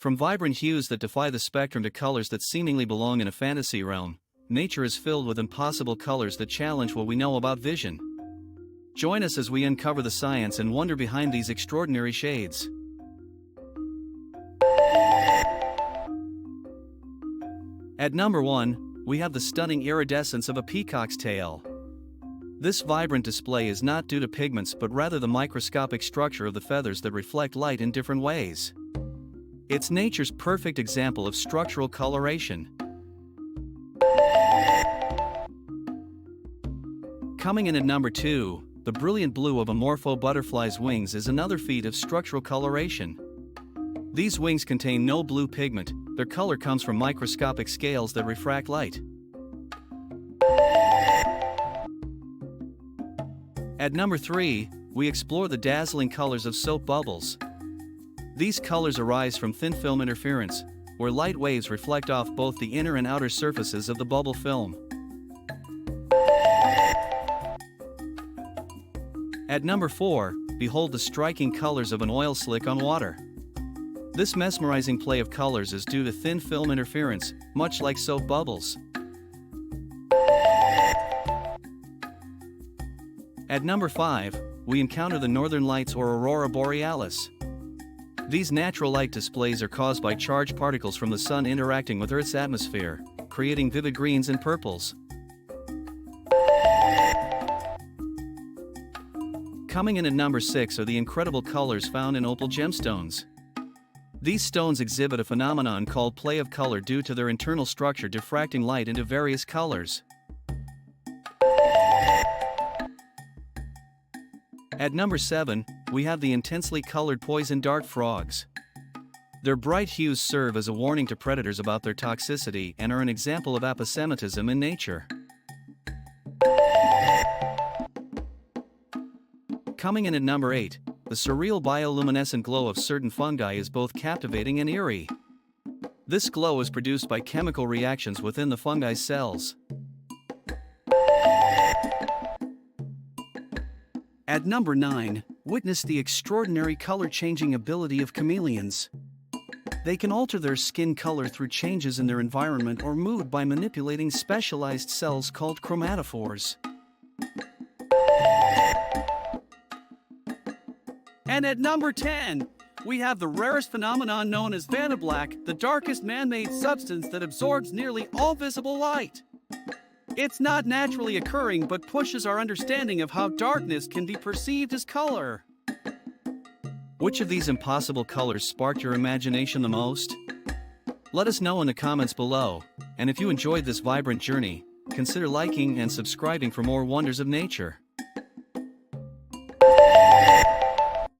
From vibrant hues that defy the spectrum to colors that seemingly belong in a fantasy realm, nature is filled with impossible colors that challenge what we know about vision. Join us as we uncover the science and wonder behind these extraordinary shades. At number 1, we have the stunning iridescence of a peacock's tail. This vibrant display is not due to pigments but rather the microscopic structure of the feathers that reflect light in different ways. It's nature's perfect example of structural coloration. Coming in at number 2, the brilliant blue of a Morpho butterfly's wings is another feat of structural coloration. These wings contain no blue pigment, their color comes from microscopic scales that refract light. At number 3, we explore the dazzling colors of soap bubbles. These colors arise from thin film interference, where light waves reflect off both the inner and outer surfaces of the bubble film. At number 4, behold the striking colors of an oil slick on water. This mesmerizing play of colors is due to thin film interference, much like soap bubbles. At number 5, we encounter the northern lights or aurora borealis. These natural light displays are caused by charged particles from the sun interacting with Earth's atmosphere, creating vivid greens and purples. Coming in at number 6 are the incredible colors found in opal gemstones. These stones exhibit a phenomenon called play of color due to their internal structure diffracting light into various colors. At number 7, we have the intensely colored poison dart frogs. Their bright hues serve as a warning to predators about their toxicity and are an example of aposematism in nature. Coming in at number 8, the surreal bioluminescent glow of certain fungi is both captivating and eerie. This glow is produced by chemical reactions within the fungi's cells. At number 9, witness the extraordinary color-changing ability of chameleons. They can alter their skin color through changes in their environment or mood by manipulating specialized cells called chromatophores. And at number 10, we have the rarest phenomenon known as Vantablack, the darkest man-made substance that absorbs nearly all visible light. It's not naturally occurring but pushes our understanding of how darkness can be perceived as color. Which of these impossible colors sparked your imagination the most? Let us know in the comments below, and if you enjoyed this vibrant journey, consider liking and subscribing for more wonders of nature.